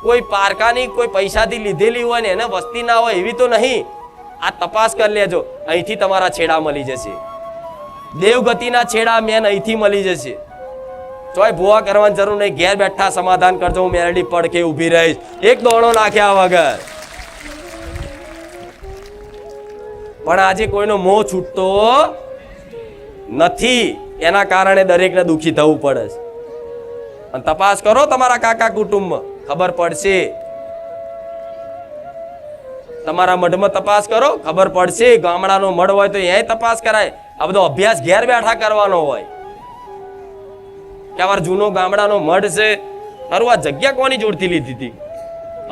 કોઈ પારકાની કોઈ પૈસાથી લીધેલી હોય ને એને વસ્તી ના હોય એવી તો નહીં. આ તપાસ કરી લેજો. અહીંથી તમારા છેડા મળી જશે, દેવગતિના છેડા મેન અહીંથી મળી જશે. ચોય ભૂવા કરવાની જરૂર નહીં. ઘેર બેઠા સમાધાન કરજો. હું મેરડી પડખે ઊભી રહીશ, એક દોણો નાખ્યા વગર. પણ આજે કોઈનો મોહ છૂટતો નથી, એના કારણે દરેકને દુઃખી થવું પડે છે. અને તપાસ કરો તમારા કાકા કુટુંબમાં, ખબર પડશે. તમારા મઢમાં તપાસ કરો, ખબર પડશે. ગામડાનો મઢ હોય તો અહીંયા તપાસ કરાય. આ બધો અભ્યાસ ઘેર બેઠા કરવાનો હોય કે અમારો જૂનો ગામડાનો મઢ છે, ખરું આ જગ્યા કોની જોડથી લીધી હતી?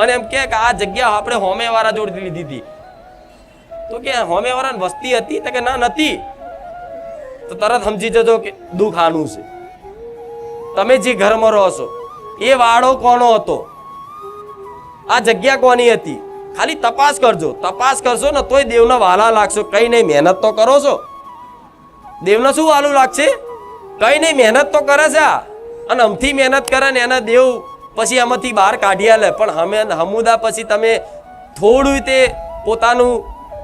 અને એમ કે આ જગ્યા આપણે હોમે વાળા જોડથી લીધી હતી. તો કે હોમે વાળાની વસ્તી હતી? તો કે ના, નથી. તો તરત સમજી જજો કે દુઃખ આનું છે. તમે જે ઘરમાં રહો છો એ વાડો કોનો હતો? આ જગ્યા કોની હતી? ખાલી તપાસ કરજો. તપાસ કરશો ને તોય દેવના વાલા લાગશો. કઈ નહીં, મહેનત તો કરો છો. દેવને શું વાલું લાગશે? કઈ નહીં, મહેનત તો કરે છે. અને અમથી મહેનત કરે ને એના દેવ પછી આમાંથી બહાર કાઢી આલે. પણ હમુદા પછી તમે થોડું તે પોતાનું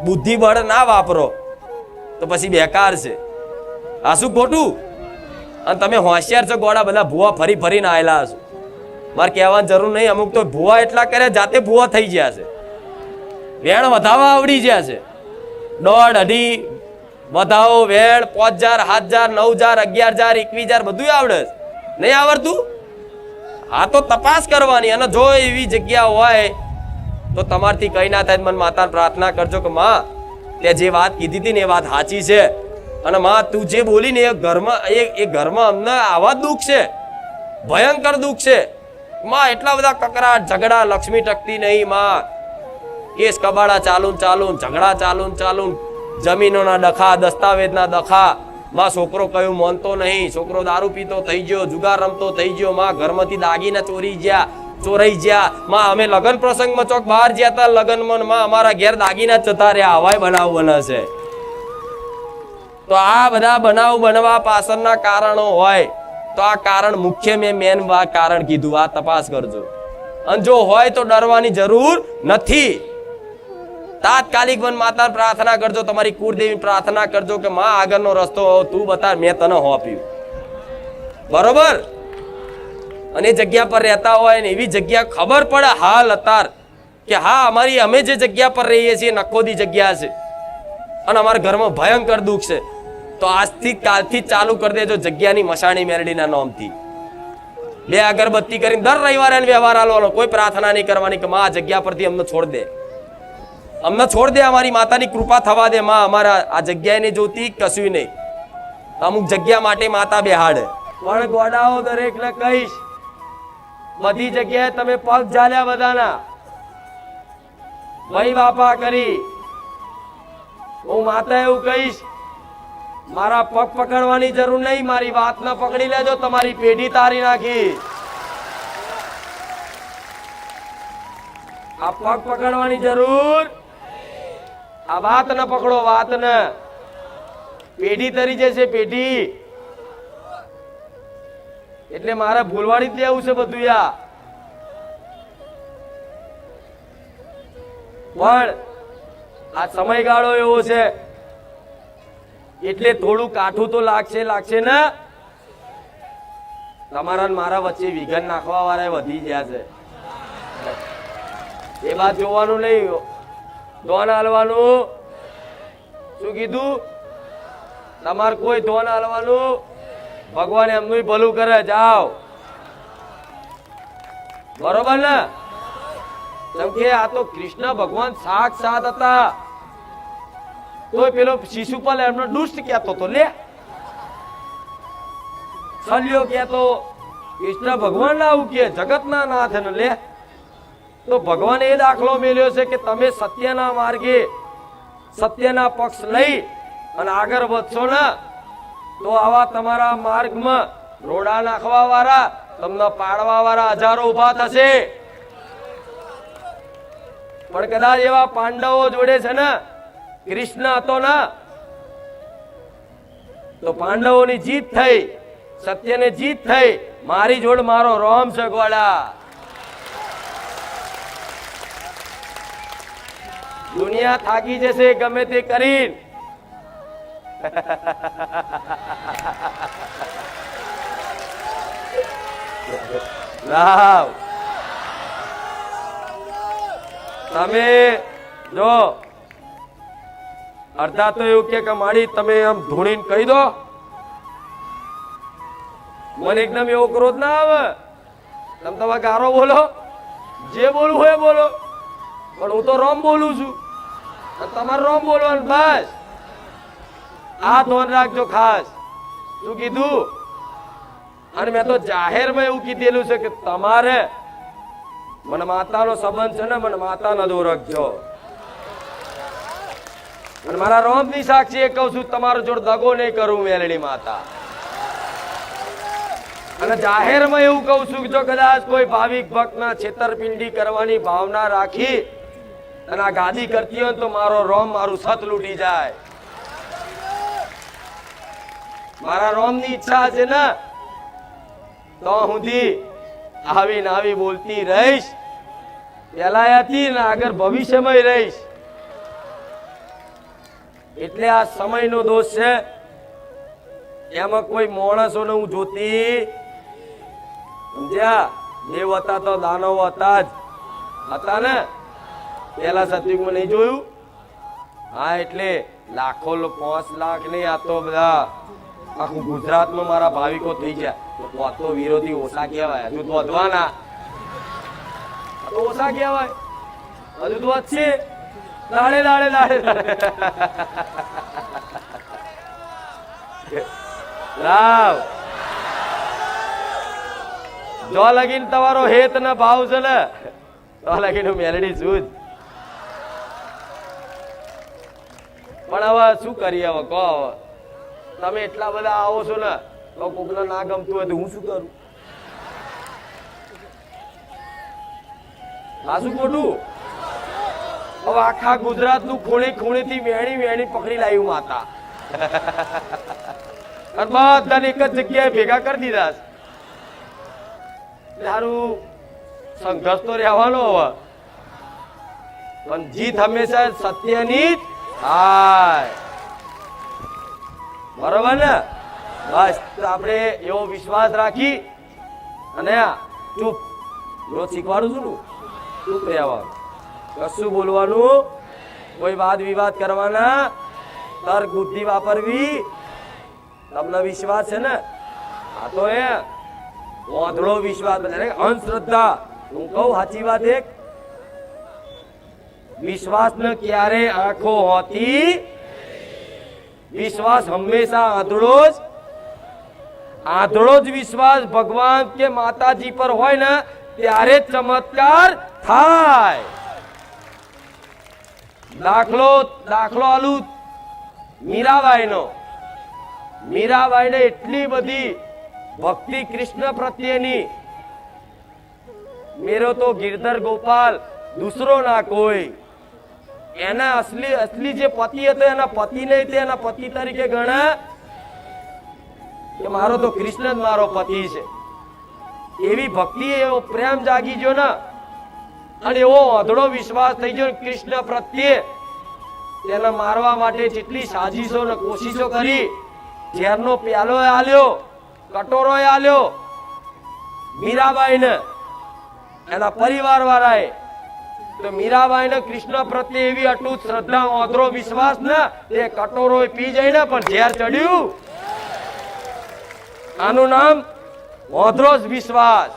બુદ્ધિબળ ના વાપરો તો પછી બેકાર છે. આ શું ખોટું? અને તમે હોશિયાર છો ગોળા, બધા ભૂવા ફરી ફરીને આવેલા હશો. મારે કહેવાની જરૂર નહીં. અમુક તો ભૂવા એટલા કરે જાતે ભૂવા થઈ ગયા છે. વેણ વધાવા આવડી ગયા છે. 1.5 2 વધાવો વેણ 5000 7000 9000 11000 21000 બધું આવડે છે. નહીં આવડતું? હા, તો તપાસ કરવાની. અને જો એવી જગ્યા હોય તો તમારથી કઈ ના થાય. મને માતા પ્રાર્થના કરજો કે માં, તે જે વાત કીધી હતી ને એ વાત સાચી છે. અને માં, તું જે બોલી ને એ ઘરમાં અમને આવા દુઃખ છે, ભયંકર દુઃખ છે માં. એટલા બધા કકરાટ ઝઘડા, લક્ષ્મી ટકતી નહીં માં. કેસ કબાડા ચાલુ ઝઘડા ચાલુ, જમીનોના ડખા, દસ્તાવેજના ડખા માં. છોકરો કયું માનતો નહીં, છોકરો દારૂ પીતો થઈ ગયો, જુગાર રમતો થઈ ગયો માં. ઘરમાંથી દાગીના ચોરાઈ ગયા માં. અમે લગ્ન પ્રસંગમાં ચોક બહાર ગયા હતા, લગ્નમાં માં અમારા ઘેર દાગીના જતા રહ્યા. હવાય બનાવ બને છે. તો આ બધા બનાવ બનવા પાછળના કારણો હોય તો આ કારણ મુખ્ય મેન કારણ કીધું. આ તપાસ કરજો. અને જો હોય તો ડરવાની જરૂર નથી. તાત્કાલિક મન માતા પ્રાર્થના કરજો, તમારી કુળદેવી પ્રાર્થના કરજો કે માં આગળનો રસ્તો તું બતા, મેં તને હોપ્યું. બરોબર? અને જગ્યા પર રહેતા હોય ને એવી જગ્યા ખબર પડે હાલ અત્યાર કે હા અમે જે જગ્યા પર રહીએ છીએ નખોદી જગ્યા છે અને અમારા ઘરમાં ભયંકર દુઃખ છે, તો આજથી કાલથી ચાલુ કરી દેજો જગ્યાની મસાણી મેરડીના નામથી. 2 અગરબત્તી કરીને દર રવિવારે વ્યવહાર આલવાનો. કોઈ પ્રાર્થના નહીં કરવાની કે માં આ જગ્યા પરથી અમને છોડ દે, અમારી માતાની કૃપા થવા દે માં. અમારા આ જગ્યાએ નહીં જોતી, કશું નહીં. અમુક જગ્યા માટે માતા બેહાડે. પણ ગોડાઓ દરેકને કહીશ, બધી જગ્યાએ તમે પગ ઝાલ્યા બધાના, ભાઈ બાપા કરી. હું માતા એવું કહીશ, મારા પગ પકડવાની જરૂર નહીં, મારી વાત ન પકડી લેજો, તમારી પેઢી તારી નાખી. આ પગ પકડવાની જરૂર, આ વાત ન પકડો, વાત ન. પેઢી તરી જશે, પેઢી. એટલે મારે ભૂલવાડી જ દેવું છે બધું યા. પણ આ સમયગાળો એવો છે એટલે થોડું કાઠું તો લાગશે ને. તમારા મારા વચ્ચે વિઘન નાખવા વાળા વધી ગયા છે. એ વાત જોવાનું નહીં, ધોન હાલવાનું. શું કીધું? તમારે કોઈ ધોન હાલવાનું. ભગવાન એમનું ભલું કરે, જાઓ. બરોબર ને? કેમ કે આ તો કૃષ્ણ ભગવાન સાક્ષાત હતા. તો પેલો શિશુપાલ એમનો દુષ્ટ કહેતો તો, લે છલ્યો કહેતો. કૃષ્ણ ભગવાન ના આવું કે જગતના નાથ ને લે. તો ભગવાને એ દાખલો મેલ્યો છે કે તમે સત્યના માર્ગે, સત્યના પક્ષ લઈ અને આગળ વધશો ને તો આવા તમારા માર્ગમાં રોડા નાખવા વાળા, તમને પાડવા વાળા હજારો ઉભા થશે. પણ કદાચ એવા પાંડવો જોડે છે ને કૃષ્ણ હતો ને તો પાંડવોની જીત થઈ, સત્યને જીત થઈ. મારી જોડ મારો રોમ છે ગોળા. દુનિયા થાકી જશે ગમે તે કરી. તમે જો અડધા તો એવું કે મારી તમે આમ ધૂણીને કહી દો, મને એકદમ એવો ક્રોધ ના આવે. તમે તમારા ગારો બોલો, જે બોલવું હોય બોલો, પણ હું તો રોમ બોલું છું. તમારું રોમ બોલવાનું બસ. આ ધોન રાખજો ખાસ. શું કીધું? અને મેં તો જાહેરમાં એવું કીધેલું છે કે તમારે મને માતાનો સંબંધ છે ને, મને માતા ન દોરખજો. અને મારા રોમની સાક્ષી એ કહું છું, તમારો જોડ દગો નહીં કરું મેલડી માતા. અને જાહેરમાં એવું કહું છું કે જો કદાચ કોઈ ભાવિક ભક્તના છેતરપિંડી કરવાની ભાવના રાખી અને આ ગાદી કરતી હોય તો મારો રોમ મારું સત લૂટી જાય. મારા રોમની ઈચ્છા છે ને તો સુધી આવી નાવી બોલતી રહીશ, પેલા હતી ને આગળ ભવિષ્યમાં રહીશ. એટલે આ સમયનો દોષ છે. એમાં કોઈ માણસોને હું જોતી સમજ્યા? દેવ હતા તો દાનવ હતા જ હતા ને. પેલા સતયુગમાં નહીં જોયું? હા, એટલે લાખો 5 લાખ નહીં, આ તો બધા આખું ગુજરાતમાં મારા ભાવિકો થઈ ગયા. તો વિરોધી ઓછા કહેવાય, હજુ તો વધવાના. તો ઓછા કહેવાય, હજુ તો વધશે. દાડે દાડે દાડે દાડે રાવ જો લગીન તમારો હેત ને ભાવ છે ને તો લગીન હું મેલડી છું જ. પણ હવે શું કરીએ? હવે કહો, તમે એટલા બધા આવો છો ને તો કોકને ના ગમતું હોય તો હું શું કરું? આ શું ખોટું? હવે આખા ગુજરાત નું ખૂણે ખૂણે થી વેણી વેણી પકડી લાવ્યું માતા. બધાને એક જ જગ્યાએ ભેગા કરી દીધા. સારું, સંઘર્ષ તો રહેવાનો હવે, પણ જીત હંમેશા સત્યની જ થાય. બરોબર ને? બસ આપણે એવો વિશ્વાસ રાખી અને ચૂપ રોજ શીખવાડું છું ને, ચૂપ રહેવાનું, કશું બોલવાનું, કોઈ વાદ વિવાદ કરવાના, તર્ક બુદ્ધિ વાપરવી. તમને વિશ્વાસ છે ને? આ તો એ ઓંધળો વિશ્વાસ, અંધશ્રદ્ધા. હું કહું સાચી વાત, એક વિશ્વાસ ને ક્યારે આંખો હોતી? વિશ્વાસ હંમેશા આંધળો જ વિશ્વાસ ભગવાન કે માતાજી પર હોય ને ત્યારે ચમત્કાર થાય. દાખલો આલુ મીરાબાઈ ને એટલી બધી ભક્તિ કૃષ્ણ પ્રત્યેની, મેરો તો ગિરધર ગોપાલ દૂસરો ના કોઈ. એના અસલી જે પતિ હતો એના પતિ નહીં, તે એના પતિ તરીકે ગણે કે મારો તો કૃષ્ણ જ મારો પતિ છે. એવી ભક્તિ, એવો પ્રેમ જાગી ગયો ને, અને એવો અધળો વિશ્વાસ થઈ ગયો કૃષ્ણ પ્રત્યે. તેને મારવા માટે જેટલી સાજીશો ને કોશિશો કરી, ઝેરનો પ્યાલો આલ્યો, કટોરો આલ્યો મીરાબાઈ ને એના પરિવાર વાળાએ. તો મીરાબાઈ ને કૃષ્ણ પ્રત્યે એવી અટૂટ શ્રદ્ધા, ઓંધળો વિશ્વાસ ને તે કટોરો પી જઈને પણ ઝેર ચડ્યું. આનું નામ ઓંધળો વિશ્વાસ.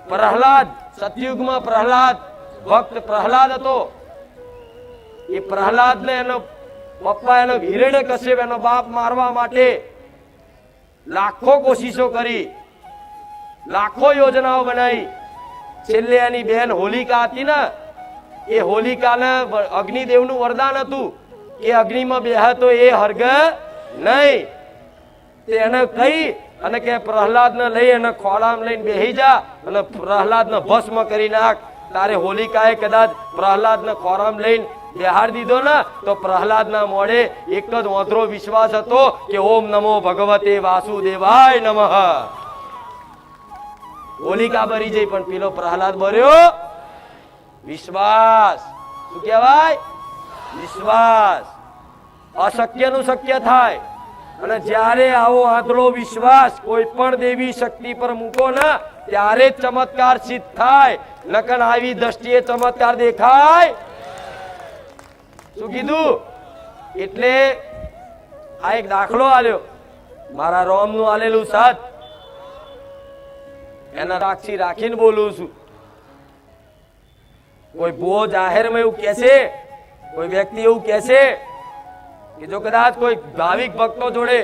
પ્રહલાદ, સતયુગમાં પ્રહલાદ, ભક્ત પ્રહલાદ હતો. એ પ્રહલાદ ને એનો પપ્પા, એનો હિરણ્યકશ્યપ, એનો બાપ મારવા માટે લાખો કોશિશો કરી, લાખો યોજનાઓ બનાવી. છેલ્લે એની બેન હોલિકા હતી ને, એ હોલિકાને અગ્નિદેવનું વરદાન હતું કે અગ્નિમાં બેહે તો એ હરગે નહીં. એને કહી અને કે પ્રહલાદને લઈ અને ખોળામાં લઈને બેહી જા અને પ્રહલાદને ભસ્મ કરી નાખ. તારે હોલિકાએ કદાચ પ્રહલાદને ખોળામાં લઈને બેહાર દીધો ને તો પ્રહલાદના મોઢે એક જ ઓંધળો વિશ્વાસ હતો કે ઓમ નમો ભગવતે વાસુદેવાય નમઃ. હોલિકા બરી જઈ પણ પેલો પ્રહલાદ બર્યો. વિશ્વાસ. શું કહેવાય? વિશ્વાસ. અશક્યનું શક્ય થાય. અને જ્યારે આવો આંધળો વિશ્વાસ કોઈ પણ દેવી શક્તિ પર મૂકો ને ત્યારે જ ચમત્કાર સિદ્ધ થાય. નકર આવી દ્રષ્ટિએ ચમત્કાર દેખાય. શું કીધું? એટલે આ એક દાખલો આલ્યો, મારા રોમ નું આલેલું સાથ, એના સાક્ષી રાખીને બોલું છું. કોઈ ભૂવો જાહેરમાં એવું કે છે, કોઈ વ્યક્તિ એવું કહે છે કે જો કદાચ કોઈ ભાવિક ભક્તો જોડે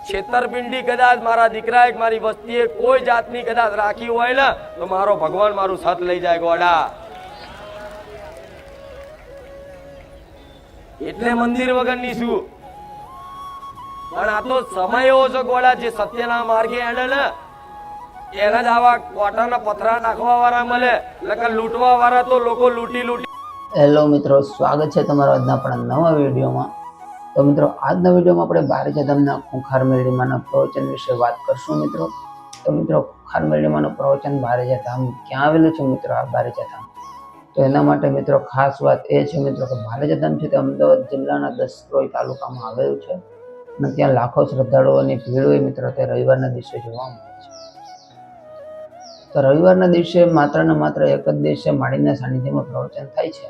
છેતરપિંડી કદાચ મારા દીકરાએ મારી વસ્તીએ કોઈ જાતની કદાચ રાખી હોય ને તો મારો ભગવાન મારું સત લઈ જાય ગોડા. એટલે મંદિર વગરની શું? પણ આ તો સમય એવો છે ગોડા, જે સત્યના માર્ગે હેડે ને એના જ આવા કોટાના પથરા નાખવા વાળા મળે, એટલે લૂંટવા વાળા તો લોકો લૂંટી. હેલો મિત્રો, સ્વાગત છે તમારો આજના આપણા નવા વિડીયોમાં. તો મિત્રો, આજના વિડીયોમાં આપણે બારેજા ધામના ખૂંખાર મેરડીમાંના પ્રવચન વિશે વાત કરશું મિત્રો. તો મિત્રો, ખૂંખાર મેરડીમાંનું પ્રવચન બારેજા ધામ ક્યાં આવેલું છે મિત્રો? આ બારેજા ધામ, તો એના માટે મિત્રો ખાસ વાત એ છે મિત્રો કે બારેજા ધામ છે તે અમદાવાદ જિલ્લાના દસક્રોઈ તાલુકામાં આવેલું છે અને ત્યાં લાખો શ્રદ્ધાળુઓની ભીડ હોય મિત્રો. તે રવિવારના દિવસે જોવા મળે છે. તો રવિવારના દિવસે માત્ર ને માત્ર એક જ દિવસે માળીના સાનિધ્યમાં પ્રવચન થાય છે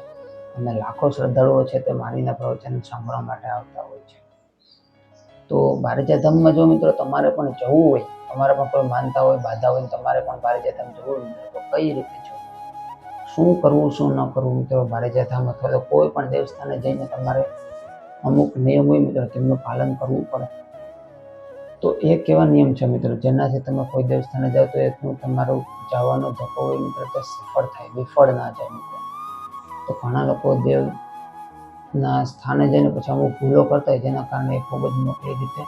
અને લાખો શ્રદ્ધાળુઓ છે તે માળીના પ્રવચન સાંભળવા માટે આવતા હોય છે. તો બારેજા ધામમાં જો મિત્રો તમારે પણ જવું હોય, તમારે પણ કોઈ માનતા હોય, બાધા હોય, તમારે પણ બારેજા ધામ જવું હોય મિત્રો, તો કઈ રીતે જવું, શું કરવું શું ન કરવું મિત્રો? બારેજા ધામ અથવા તો કોઈ પણ દેવસ્થાને જઈને તમારે અમુક નિયમ હોય મિત્રો, તેમનું પાલન કરવું પડે. તો એ કેવા નિયમ છે મિત્રો જેનાથી તમે કોઈ દેવસ્થાને જાઓ તો એટલું તમારું જવાનો ધક્કો હોય મિત્રો તે સફળ થાય, વિફળ ના જાય મિત્રો. તો ઘણા લોકો દેવના સ્થાને જઈને પછી અમુક ભૂલો કરતા હોય જેના કારણે ખૂબ જ મોટી રીતે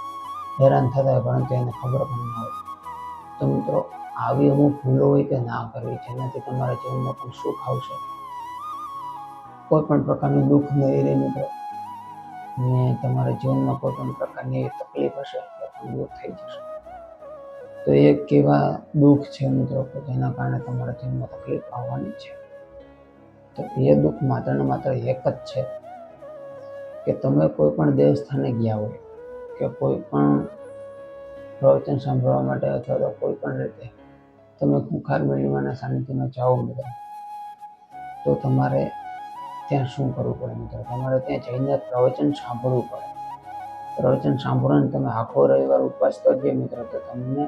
હેરાન થતા હોય, પરંતુ એને ખબર પણ ના હોય. તો મિત્રો, આવી અમુક ભૂલો હોય કે ના કરવી, જેનાથી તમારા જીવનમાં પણ સુખ આવશે, કોઈ પણ પ્રકારનું દુઃખ નહીં રહે મિત્રો, ને તમારા જીવનમાં કોઈ પણ પ્રકારની તકલીફ હશે એ પણ દૂર થઈ જશે. તો એ કેવા દુઃખ છે મિત્રો કે જેના કારણે તમારા જીવનમાં તકલીફ આવવાની છે? તો એ દુઃખ માત્ર ને માત્ર એક જ છે કે તમે કોઈ પણ દેવસ્થાને ગયા હોય કે કોઈ પણ પ્રવચન સાંભળવા માટે અથવા તો કોઈ પણ રીતે તમે ખૂંખાર મેરડીમાંના સાનિધ્યમાં જાઓ મિત્રો, તો તમારે ત્યાં શું કરવું પડે મિત્રો? તમારે ત્યાં જઈને પ્રવચન સાંભળવું પડે. પ્રવચન સાંભળીને તમે આખો રવિવાર ઉપવાસ કરજો મિત્રો, તો તમને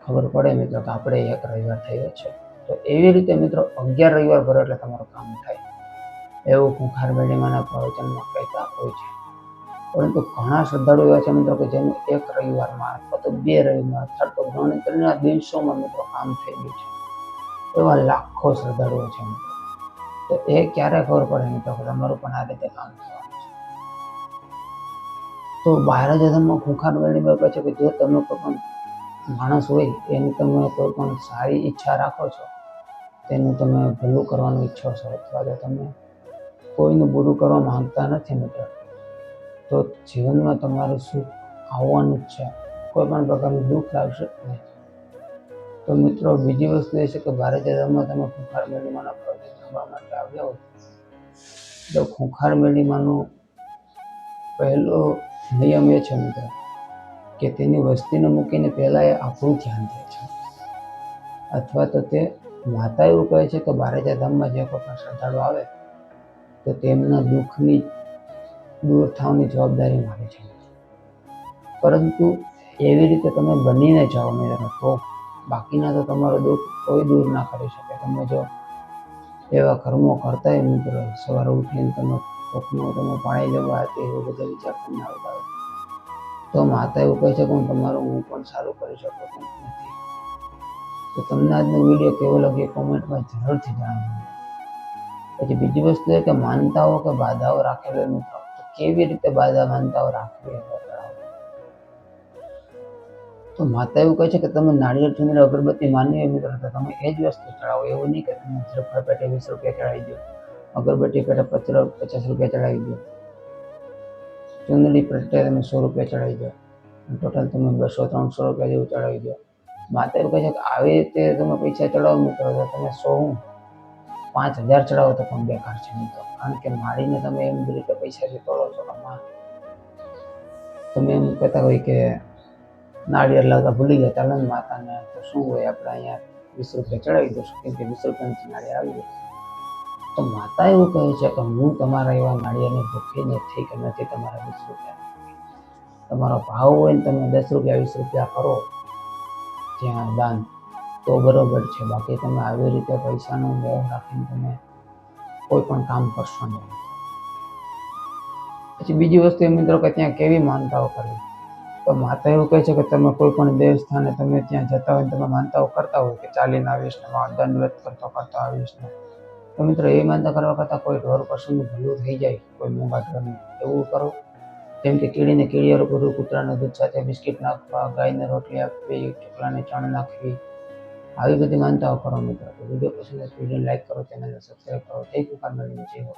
ખબર પડે મિત્રો કે આપણે એક રવિવાર થયો છે. તો એવી રીતે મિત્રો 11 રવિવાર ભરો એટલે તમારું કામ થાય, એવું ખૂંખાર મેરડીમાંના પ્રવચનમાં કહેતા હોય છે. પરંતુ ઘણા શ્રદ્ધાળુ એવા છે મિત્રો કે જેનું એક રવિવારમાં અથવા તો 2 રવિવાર અથવા તો ગણતરીના દિવસોમાં મિત્રો કામ થઈ ગયું છે. એવા લાખો શ્રદ્ધાળુઓ છે મિત્રો. તો એ ક્યારે ખબર પડે મિત્રો કે તમારું પણ આ રીતે કામ થવાનું છે? તો બારેજા ધામમાં ખૂંખાર મેરડીમાં કહે છે કે જો તમે કોઈ પણ માણસ હોય એની તમે કોઈ પણ સારી ઈચ્છા રાખો છો, તેનું તમે ભલું કરવાનું ઈચ્છો છો અથવા તો તમે કોઈનું બુરું કરવા માંગતા નથી મિત્રો, તો જીવનમાં તમારું સુખ આવવાનું જ છે, કોઈ પણ પ્રકારનું દુઃખ આવશે નહીં. તો મિત્રો, બીજી વસ્તુ એ છે કે બારેજા ધામમાં તમે ખૂંખાર મેરડીમાંના પ્રવચન સાંભળવા માટે આવ્યા હોય તો ખૂંખાર મેરડીમાંનો પહેલો નિયમ એ છે મિત્રો કે તેની વસ્તીને મૂકીને પહેલા એ આપણું ધ્યાન દે છે, અથવા તો તે માતા એવું કહે છે કે બારેજા ધામમાં જે કોઈ પણ શ્રદ્ધાળુ આવે તો તેમના દુઃખની દૂર થવાની જવાબદારી મારે છે. પરંતુ એવી રીતે તમે બનીને જાઓ મિત્રો, તો બાકીના તો તમારું દુઃખ કોઈ દૂર ના કરી શકે. તમે જો એવા કર્મો કરતા હોય મિત્રો, સવારે ઉઠીને તમે કોકનું તમે પાણી લેવા હતી એવું બધા વિચાર તમને આવતા હોય, તો માતા એવું કહે છે કે હું તમારું હું પણ સારું કરી શકું તેમ નથી. તો તમને આજનો વિડીયો કેવો લાગ્યો કોમેન્ટમાં જરૂરથી જણાવજો. પછી બીજી વસ્તુ એ કે માનતાઓ કે બાધાઓ રાખેલો મિત્રો, તો કેવી રીતે બાધા માનતાઓ રાખવી એ બતાવો. તો માતા એવું કહે છે કે તમે નાળિયેર ચૂંદડી અગરબત્તી માની હોય મિત્રો તો તમે એ જ વસ્તુ ચડાવો. એવું નહીં કે તમે શ્રીફળ પેટે 20 રૂપિયા ચડાવી દો, અગરબત્તી પેટે 50 રૂપિયા ચડાવી દો, ચૂંદડી પેટે તમે 100 રૂપિયા ચડાવી દો, ટોટલ તમે 200-300 રૂપિયા જેવું ચડાવી દો. માતા એવું કહે છે કે આવી રીતે તમે પૈસા ચડાવો મિત્રો તો તમે 5000 ચડાવો તો પણ બેકાર છે મિત્રો. કારણ કે મારીને તમે એમ રીતે પૈસાથી તોડો છો કે તમે એમ કહેતા હોય કે નાળિયેર લાવતા ભૂલી ગયા ચાલો ને માતાને, તો શું હોય આપણે અહીંયા 20 રૂપિયા ચડાવી દઈશું કેમ કે 20 રૂપિયાની નાળિયેર આવી ગઈ. તો માતા એવું કહે છે કે હું તમારા એવા નાળિયેરની ભૂખી નથી કે નથી તમારા 20 રૂપિયા. તમારો ભાવ હોય ને તમે 10 રૂપિયા 20 રૂપિયા કરો ત્યાં દાન તો બરોબર છે, બાકી તમે આવી રીતે પૈસાનો મોહ રાખીને તમે કોઈ પણ કામ કરશો નહીં. પછી બીજી વસ્તુ એ મિત્રો કે ત્યાં કેવી માનતાઓ કરવી. તો માતા એવું કહે છે કે તમે કોઈ પણ દેવસ્થાને તમે ત્યાં જતા હોય, તમે માનતાઓ કરતા હોય કે ચાલીને આવીશ ને દંડવત કરતો આવીશ ને, તો મિત્રો એ માનતા કરવા કરતાં કોઈ ઢોર પશુનું ભલું થઈ જાય, કોઈ મોંઘા ઢોરનું, એવું કરો. જેમ કે કીડીને કીડીયારું કરવું, કૂતરાના દૂધ સાથે બિસ્કિટ નાખવા, ગાયને રોટલી આપવી, ચકલાને ચણ નાખવી, આવી બધી માનતાઓ કરો મિત્રો. તો વિડીયો પસંદ આવે તો વિડીયોને લાઈક કરો, ચેનલને સબસ્ક્રાઈબ કરો. જય કુખાર મેળવીને જય હો.